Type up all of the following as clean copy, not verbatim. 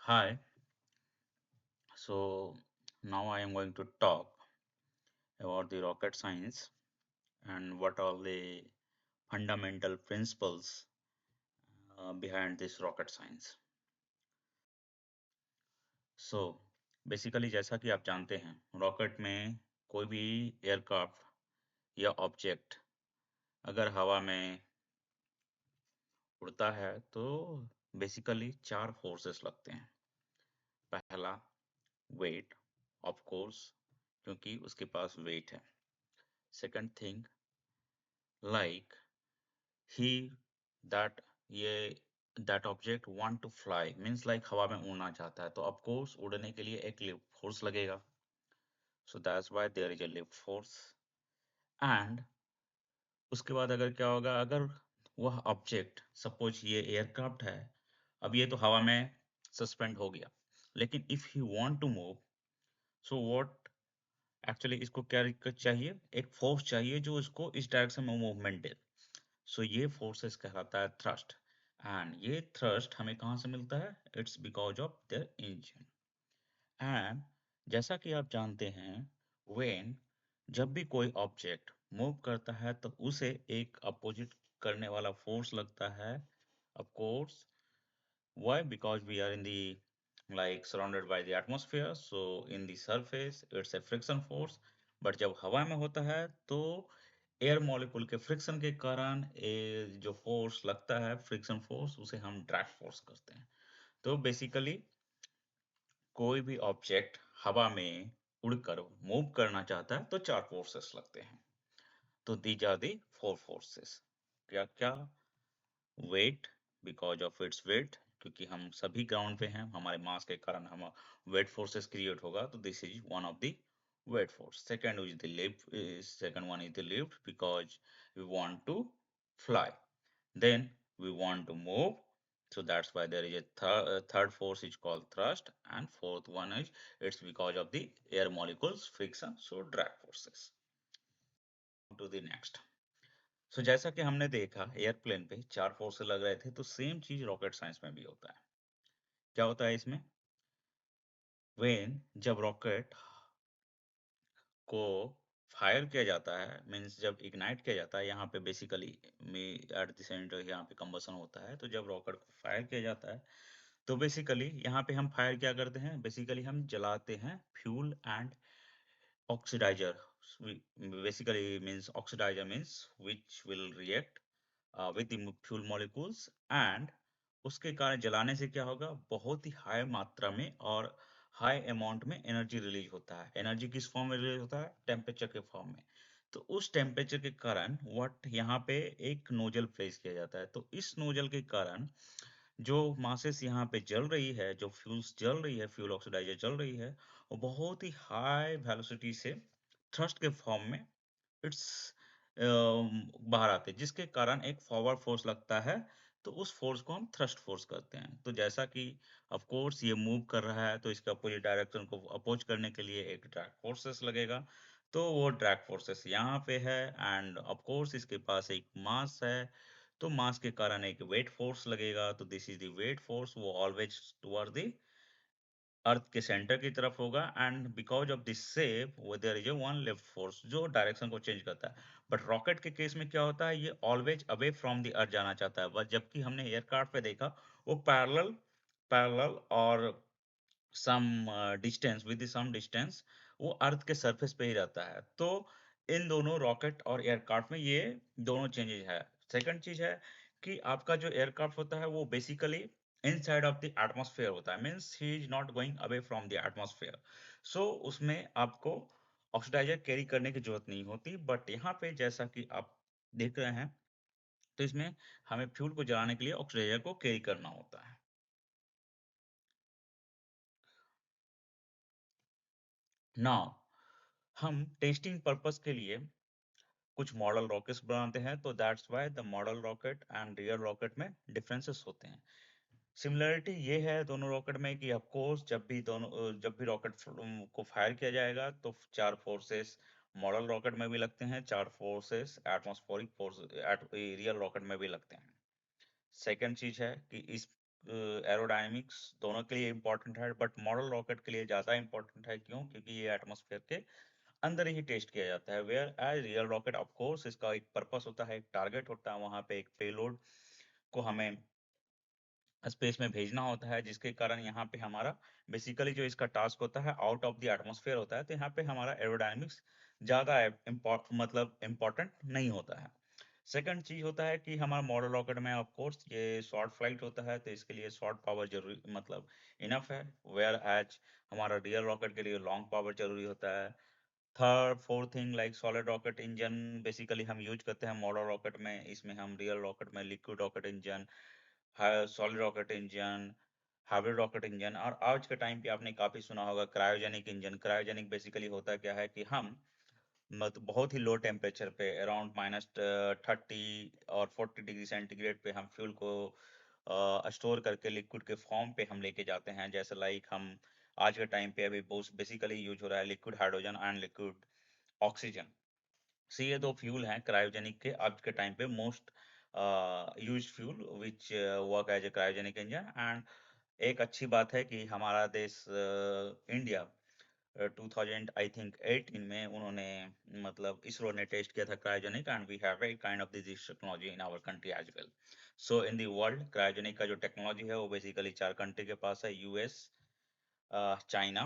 Hi, so now I am going to talk about the rocket science and what are the fundamental principles behind this rocket science. So basically जैसा कि आप जानते हैं rocket में कोई भी aircraft या ऑब्जेक्ट अगर हवा में उड़ता है तो बेसिकली चार फोर्सेस लगते हैं। पहला वेट, ऑफ कोर्स, क्योंकि उसके पास वेट है। Second thing like he that ये that object want to fly means like हवा में उड़ना चाहता है तो ऑफ कोर्स उड़ने के लिए एक लिफ्ट फोर्स लगेगा, so that's why there is a lift force। and उसके बाद अगर क्या होगा, अगर वह ऑब्जेक्ट सपोज ये एयरक्राफ्ट है, अब ये तो हवा में सस्पेंड हो गया, लेकिन if he want to move, so what actually इसको क्या चाहिए, एक फोर्स चाहिए जो इसको इस डायरेक्शन में मूवमेंट दे। सो ये फोर्सेस कहलाता है थ्रस्ट। एंड ये थ्रस्ट हमें कहाँ से मिलता है? It's because of the engine. And जैसा कि आप जानते हैं, व्हेन जब भी कोई ऑब्जेक्ट मूव करता है तो उसे एक अपोजिट करने वाला फोर्स लगता है। Of course why? Because we are in the like surrounded by the atmosphere, so in the surface it's a friction force। but जब हवा में होता है तो एयर मॉलिक्यूल के फ्रिक्शन के कारण जो फोर्स लगता है, फ्रिक्शन फोर्स, उसे हम ड्रैग फोर्स करते हैं। तो बेसिकली कोई भी ऑब्जेक्ट हवा में उड़कर मूव करना चाहता है तो चार फोर्सेस लगते हैं। तो these are the four forces. क्या क्या? Weight, because of its weight, क्योंकि हम सभी ग्राउंड पे हैं, हमारे मास के कारण हम वेट फोर्सेस क्रिएट होगा, तो this is one of the weight force. Second is the lift, second one is the lift because we want to fly, then we want to move, so that's why there is a third force is called thrust, and fourth one is it's because of the air molecules friction, so drag forces। to the next। सो जैसा कि हमने देखा airplane पे चार force लग रहे थे, तो सेम चीज रॉकेट साइंस में भी होता है। क्या होता है इसमें? वेन जब रॉकेट को फायर किया जाता है, मींस जब इग्नाइट किया जाता है, यहाँ पे बेसिकली एट द सेंटर यहाँ पे कंबसन होता है, तो जब रॉकेट को फायर किया जाता है तो बेसिकली यहाँ पे हम फायर क्या करते हैं, बेसिकली हम जलाते हैं fuel and oxidizer। Basically means oxidizer means which will react with the fuel molecules, and उसके कारण जलाने से क्या होगा, बहुत ही हाई मात्रा में और हाई अमाउंट में एनर्जी रिलीज होता है। एनर्जी किस फॉर्म में रिलीज होता है? टेम्परेचर के फॉर्म में। तो उस टेम्परेचर के कारण व्हाट, यहाँ पे एक नोजल प्लेस किया जाता है, तो इस नोजल के कारण जो मासेस यहाँ पे जल रही है, जो फ्यूल्स जल रही है, फ्यूल ऑक्सीडाइजर जल रही है, वो बहुत ही हाई वेलोसिटी से थ्रस्ट के फॉर्म में इट्स बाहर आते हैं, जिसके कारण एक फॉरवर्ड फोर्स लगता है, तो उस फोर्स को हम थ्रस्ट फोर्स करते हैं। तो जैसा कि ऑफ कोर्स ये मूव कर रहा है तो इसके अपोजिट डायरेक्शन को अपोज करने के लिए एक ड्रैग फोर्सेस लगेगा, तो वो ड्रैग फोर्सेस यहाँ पे है। एंड ऑफ कोर्स इसके पास एक मास है, तो मास के कारण एक वेट फोर्स लगेगा, तो this is the weight force, वो ऑलवेज टुवर्ड द अर्थ के सेंटर की तरफ होगा। And because of this shape there is a one left force जो डायरेक्शन को चेंज करता है। बट रॉकेट के केस में क्या होता है, ये always away from the earth जाना चाहता है, बट जबकि हमने एयरक्राफ्ट पे देखा वो पैरेलल पैरेलल और some distance, with some distance वो अर्थ के सरफेस पे ही रहता है। तो इन दोनों रॉकेट और एयरक्राफ्ट में ये दोनों चेंजेस है। सेकंड चीज है कि आपका जो एयरक्राफ्ट होता है वो basically inside of the atmosphere होता है, means he is not going away from the atmosphere. So उसमें आपको ऑक्सीडाइजर कैरी करने की जरूरत नहीं होती। बट यहाँ पे जैसा कि आप देख रहे हैं, तो इसमें हमें फ्यूल को जलाने के लिए ऑक्सीडाइजर को कैरी करना होता है। नाउ हम टेस्टिंग पर्पस के लिए कुछ मॉडल रॉकेट्स बनाते हैं, तो that's why the model rocket and real rocket में डिफरेंसेस होते हैं। सिमिलरिटी ये है दोनों रॉकेट में कि ऑफ कोर्स जब भी रॉकेट को फायर किया जाएगा तो चार फोर्सेस मॉडल रॉकेट में भी लगते हैं, चार forces atmospheric force real rocket में भी लगते हैं। सेकंड चीज है कि इस एरोडायनेमिक्स दोनों के लिए इम्पोर्टेंट है, बट मॉडल रॉकेट के लिए ज़्यादा इम्पोर्टेंट है। क्यों? क्योंकि ये एटमॉस्फेयर के अंदर ही टेस्ट किया जाता है। Whereas real rocket of course इसका एक पर्पस होता है, एक टारगेट होता है, वहाँ पे एक पेलोड को हमें स्पेस में भेजना होता है, जिसके कारण यहाँ पे हमारा बेसिकली जो इसका टास्क होता है आउट ऑफ द एटमॉस्फेयर होता है, तो यहाँ पे हमारा एरोडायनेमिक्स ज़्यादा मतलब इम्पोर्टेंट नहीं होता है। सेकंड चीज होता है कि हमारा मॉडल रॉकेट में ऑफ कोर्स ये शॉर्ट फ्लाइट होता है, तो इसके लिए शॉर्ट पावर जरूरी मतलब इनफ है, वेयर एज हमारा रियल रॉकेट के लिए लॉन्ग पावर जरूरी होता है। Third fourth thing like solid rocket engine basically हम यूज करते हैं मॉडल रॉकेट में। इसमें हम रियल रॉकेट में liquid rocket engine, solid rocket engine, hybrid rocket engine, और आज के टाइम पे आपने काफी सुना होगा क्रायोजेनिक इंजन। क्रायोजेनिक बेसिकली होता क्या है कि हम मतलब बहुत ही लो टेम्परेचर पे अराउंड -30 और 40 डिग्री सेंटीग्रेड पे हम फ्यूल को स्टोर करके लिक्विड के फॉर्म पे हम लेके जाते हैं। जैसे लाइक हम आज के टाइम पे अभी बहुत बेसिकली यूज हो रहा है liquid hydrogen and liquid oxygen. So ये दो फ्यूल हैं क्रायोजेनिक के आज के टाइम पे most used fuel which work as a cryogenic engine. And एक अच्छी बात है कि हमारा देश इंडिया 2000 आई थिंक 18 में उन्होंने मतलब इसरो ने टेस्ट किया था cryogenic, and we have a kind of this technology in our country as well. So in the world cryogenic का जो टेक्नोलॉजी है वो बेसिकली 4 कंट्री के पास है, यूएस, चाइना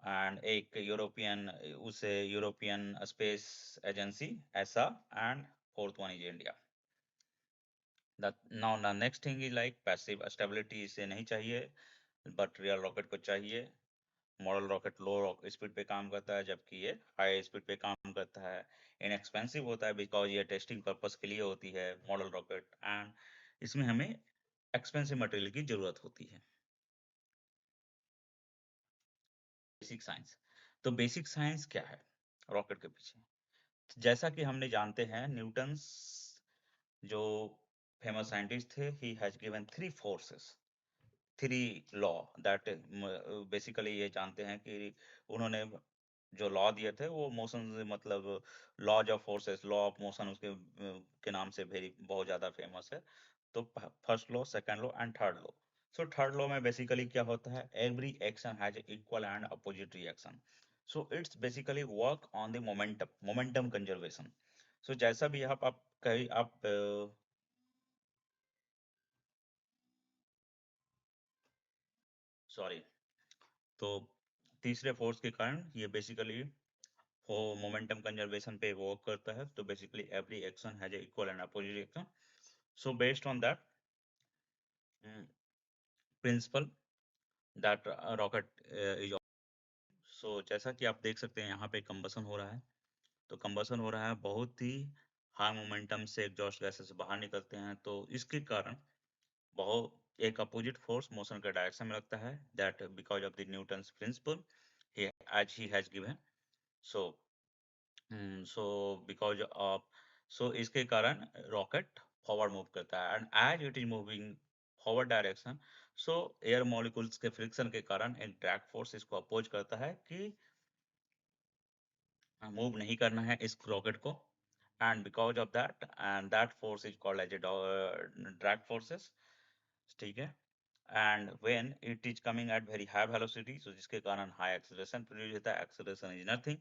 एंड एक यूरोपियन, उसे यूरोपियन स्पेस एजेंसी ऐसा, and fourth one is India. Now the next thing is like passive stability इसे नहीं चाहिए, बट रियल रॉकेट को चाहिए। मॉडल रॉकेट लो स्पीड पे काम करता है, जबकि ये हाई स्पीड पे काम करता है। इनएक्सपेंसिव होता है बिकॉज ये टेस्टिंग पर्पस के लिए होती है मॉडल रॉकेट, एंड इसमें हमें एक्सपेंसिव मटेरियल की जरूरत होती है। बेसिक साइंस, तो बेसिक साइंस क्या है रॉकेट के पीछे? जैसा कि हमने जानते हैं न्यूटन्स जो फेमस साइंटिस्ट थे, ही has given three forces, three law that basically ये जानते हैं कि उन्होंने जो लॉ दिए थे वो मोशन मतलब laws of forces, law of motion उसके के नाम से वेरी बहुत ज्यादा फेमस है। तो first law, second law and third law. So third law में बेसिकली क्या होता है, every action has equal and opposite reaction. So it's basically work on the momentum conservation. So जैसा भी आप कहीं आप सॉरी, तो तीसरे फोर्स के कारण ये बेसिकली वो मोमेंटम कंजर्वेशन पे वर्क करता है। तो basically every action has equal and opposite action. So based on that principle that rocket is, so जैसा कि आप देख सकते हैं यहाँ पे कंबसन हो रहा है। तो कंबसन हो रहा है, बहुत ही हाई मोमेंटम से एग्जॉस्ट गैसेस बाहर निकलते हैं, तो इसके कारण बहुत एक अपोजिट फोर्स मोशन के डायरेक्शन में लगता है, that because of the Newton's principle as he has given. So so because of, so इसके कारण रॉकेट फॉरवर्ड मूव करता है, and as it is moving forward direction, so air molecules के friction के कारण एक ड्रैग फोर्स इसको oppose करता है कि मूव नहीं करना है इस रॉकेट को। And because of that, and that force is called as a drag forces, ठीक है। And when it is coming at very high velocity, so जिसके कारण हाई एक्सेलरेशन प्रोड्यूस होता है। Acceleration is nothing,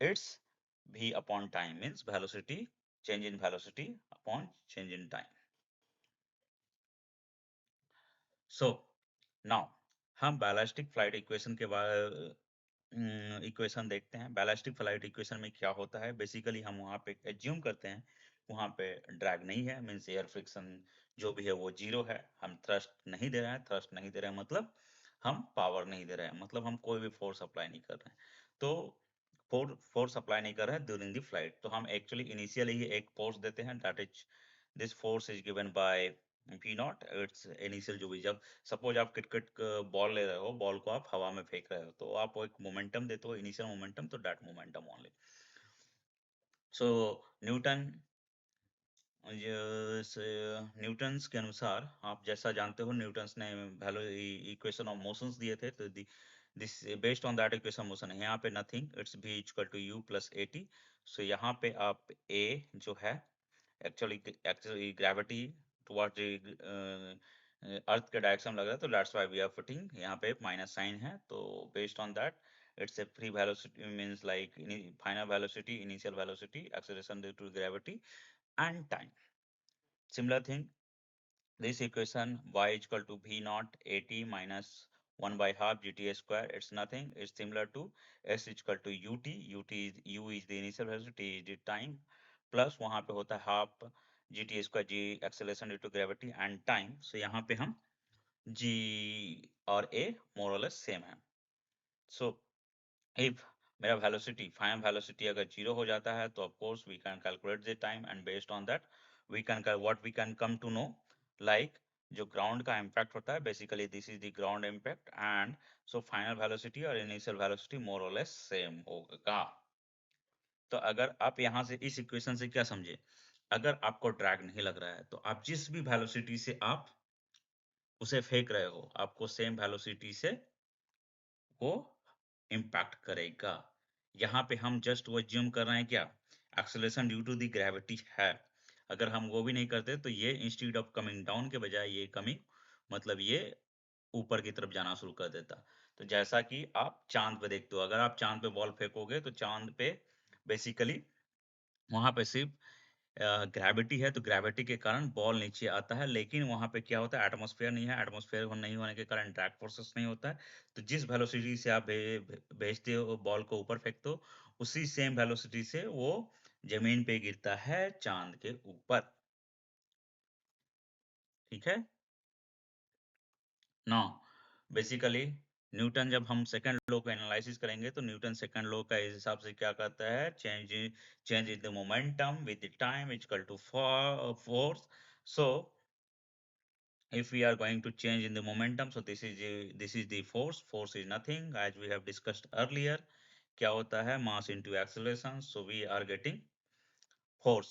it's v upon time, means velocity, change in velocity upon change in time. So now हम ballistic flight equation के बाद equation देखते हैं। Ballistic flight equation में क्या होता है, बेसिकली हम वहाँ पे एज्यूम करते हैं वहाँ पे ड्रैग नहीं है, मीन्स एयर फ्रिक्शन जो भी है वो जीरो है। हम थ्रस्ट नहीं दे रहे हैं, थ्रस्ट नहीं दे रहे हैं मतलब हम पावर नहीं दे रहे हैं, मतलब हम कोई भी फोर्स अप्लाई नहीं कर रहे हैं। तो फोर्स अप्लाई नहीं कर रहे हैं ड्यूरिंग द फ्लाइट, तो हम एक्चुअली इनिशियली ही एक फोर्स देते हैं, that is this force is given by P not. It's initial जो भी, जब सपोज आप क्रिकेट बॉल ले रहे हो, बॉल को आप हवा में फेंक रहे हो, तो आप एक मोमेंटम देते हो, इनिशियल मोमेंटम, तो that momentum only. So Newton, Newton's के अनुसार आप जैसा जानते हो, न्यूटन्स ने वैल्यू इक्वेशन ऑफ मोशंस दिए थे, तो this based on that equation motion है यहाँ पे nothing, it's v equal to u plus at। सो यहाँ पे आप a जो है एक्चुअली ग्रेविटी टुवर्ड्स अर्थ के डायरेक्शन लग रहा है, तो that's why we are putting यहाँ पे माइनस साइन है। तो based on that it's a free velocity means like final velocity, initial velocity, acceleration due to gravity and time. Similar thing, this equation y is equal to v naught at minus 1 by half gta square, it's nothing, it's similar to s is equal to ut, ut is u is the initial velocity, t is the time, plus वहां पे होता है half gta square, g acceleration due to gravity and time। so यहाँ पे हम g और a more or less same है। so if मेरा velocity, final velocity अगर 0 हो जाता है, तो of course we can calculate the time and based on that we can what we can come to know, like जो ground का impact होता है, basically this is the ground impact, and so final velocity और initial velocity more or less same होगा। तो अगर आप यहाँ से इस इक्वेशन से क्या समझे, अगर आपको ड्रैग नहीं लग रहा है, तो आप जिस भी वेलोसिटी से आप उसे फेंक रहे हो, आपको सेम वेलोसिटी से वो इम्पैक्ट करेगा। यहाँ पे हम जस्ट वो ज्यूम कर रहे हैं क्या, acceleration due to the gravity है। अगर हम वो भी नहीं करते, तो ये इंस्टीड ऑफ कमिंग डाउन के बजाय ये कमिंग, मतलब ये ऊपर की तरफ जाना शुरू कर देता। तो जैसा कि आप चांद पे देखते हो, अगर आप चांद पे बॉल फेंकोगे, तो चांद पे बेसिकली वहां पे सिर्फ ग्रेविटी है, तो ग्रेविटी के कारण बॉल नीचे आता है, लेकिन वहां पे क्या होता है, एटमॉस्फेयर नहीं है, एटमॉस्फेयर नहीं होने के कारण ड्रैग फोर्सेस नहीं होता है। तो जिस वेलोसिटी से आप भेजते हो बॉल को ऊपर फेंकते हो, उसी सेम वेलोसिटी से वो जमीन पे गिरता है चांद के ऊपर। ठीक है ना। बेसिकली न्यूटन, जब हम सेकंड लॉ को एनालिसिस करेंगे, तो न्यूटन सेकंड लॉ का इस हिसाब से क्या कहता है, change in the momentum with the time equal to force. So if we are going to change in the momentum, so this is the force is nothing, as we have discussed earlier, क्या होता है, mass into acceleration, so we are getting force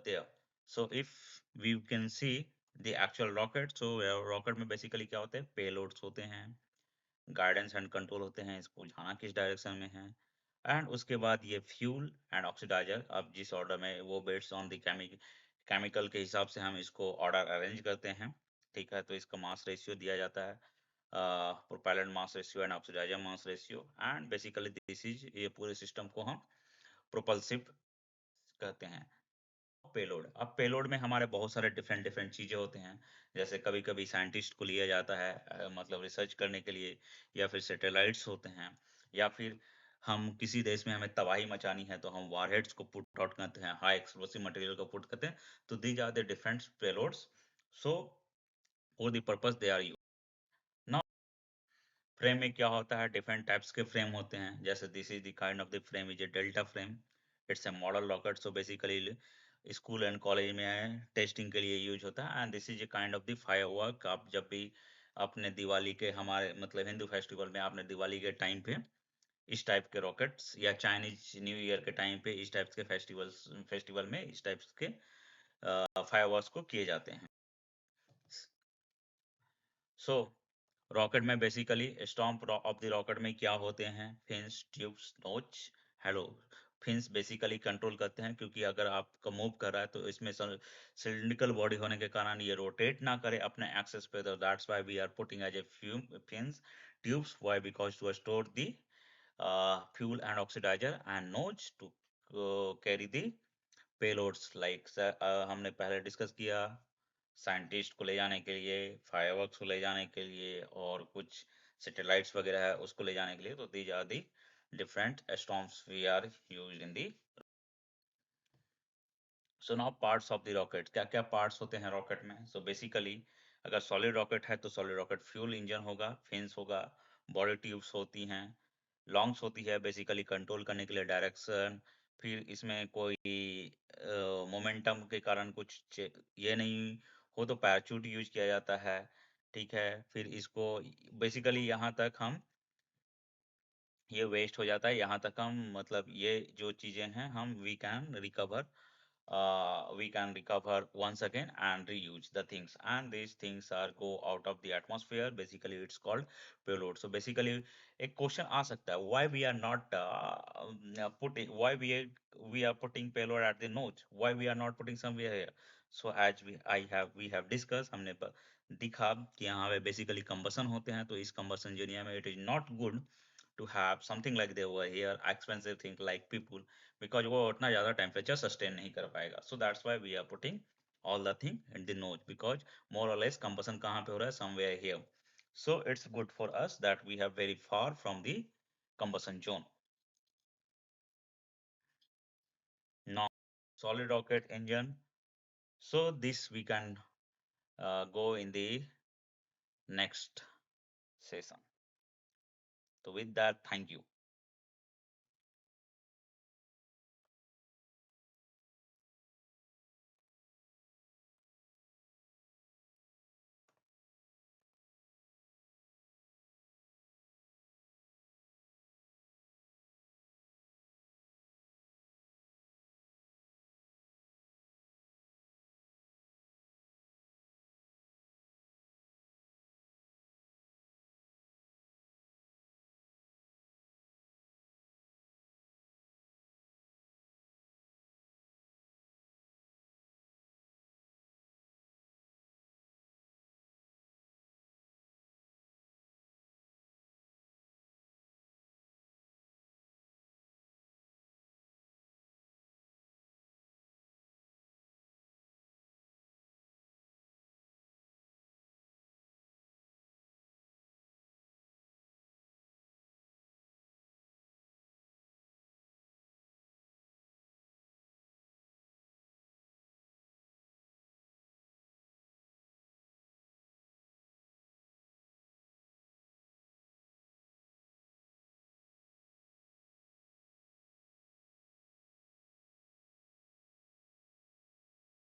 there। so if we can see the actual rocket, so rocket में basically क्या होते हैं, payloads होते हैं, guidance and control होते हैं, इसको जाना किस डायरेक्शन में है, एंड उसके बाद ये फ्यूल एंड ऑक्सीडाइजर, अब जिस ऑर्डर में वो बेस्ड ऑन द केमिकल के हिसाब से हम इसको ऑर्डर अरेंज करते हैं। ठीक है, तो इसका मास रेशियो दिया जाता है, propellant mass ratio and oxidizer mass ratio, and basically this is, ये पूरे सिस्टम को हम प्रोपल्सिव कहते हैं। पेलोड, अब पेलोड में हमारे बहुत सारे डिफरेंट डिफरेंट चीजें होते हैं, जैसे कभी कभी साइंटिस्ट को लिया जाता है मतलब रिसर्च करने के लिए, या फिर सैटेलाइट्स होते हैं, या फिर हम किसी देश में हमें तबाही मचानी है, तो हम वारहेड्स को पुट आउट करते हैं, हाई एक्सप्लोसिव मटेरियल को पुट करते हैं। तो these are the different payloads, so for the purpose they are used. Frame में क्या होता है, डिफरेंट टाइप्स के फ्रेम होते हैं, जैसे this is the kind of the frame is a delta frame, it's a model rocket, so basically school and college में testing के लिए यूज होता है। And this is a kind of the firework, आप जब भी अपने दिवाली के, हमारे मतलब हिंदू फेस्टिवल में आपने दिवाली के टाइम पे इस टाइप के रॉकेट्स, या चाइनीज न्यू ईयर के टाइम पे इस टाइप के फेस्टिवल में इस टाइप के फायरवर्क्स को किए जाते हैं। सो रॉकेट में basically stomp of the rocket में क्या होते हैं, फिन्स, ट्यूब्स, नोच, हेलो। फिन्स बेसिकली कंट्रोल करते हैं, क्योंकि अगर आपका मूव कर रहा है, तो इसमें सिलिंड्रिकल बॉडी होने के कारण ये रोटेट ना करे अपने एक्सेस पे, तो that's why we are putting as a fins. Tubes, why, because to store the fuel and oxidiser, and notch to carry the payloads, like हमने पहले डिस्कस किया, साइंटिस्ट को ले जाने के लिए, फायरवर्क्स को ले जाने के लिए, और कुछ सैटेलाइट्स वगैरह है उसको ले जाने के लिए। तो these are the different storms we are used in the. So now parts of the rocket, क्या क्या पार्ट्स होते हैं रॉकेट में। सो बेसिकली अगर सॉलिड रॉकेट है, तो सॉलिड रॉकेट फ्यूल इंजन होगा, फिन्स होगा, बॉडी ट्यूब्स होती हैं, लॉन्ग्स होती है बेसिकली कंट्रोल करने के लिए डायरेक्शन, फिर इसमें कोई मोमेंटम के कारण कुछ ये नहीं हो, तो पैराचूट यूज किया जाता है। ठीक है, फिर इसको बेसिकली यहाँ तक हम, ये वेस्ट हो जाता है, यहाँ तक हम मतलब ये जो चीजें हैं हम we can recover once again and reuse the things, and these things are go out of the atmosphere, basically it's called payload। so basically एक क्वेश्चन आ सकता है, why we are not putting, we are putting payload at the node, why we are not putting somewhere here। so as we have discussed, हमने दिखा कि यहाँ पे basically combustion होते हैं, तो इस कंबसन एरिया में it is not good to have something like they were here expensive thing like people, because वो उतना ज़्यादा टेम्परेचर सस्टेन नहीं कर पाएगा. So that's why we are putting all the thing in the nose, because more or less combustion कहाँ पे हो रहा है, somewhere here. So it's good for us that we have very far from the combustion zone. Now solid rocket engine. So this we can go in the next session. So with that, thank you.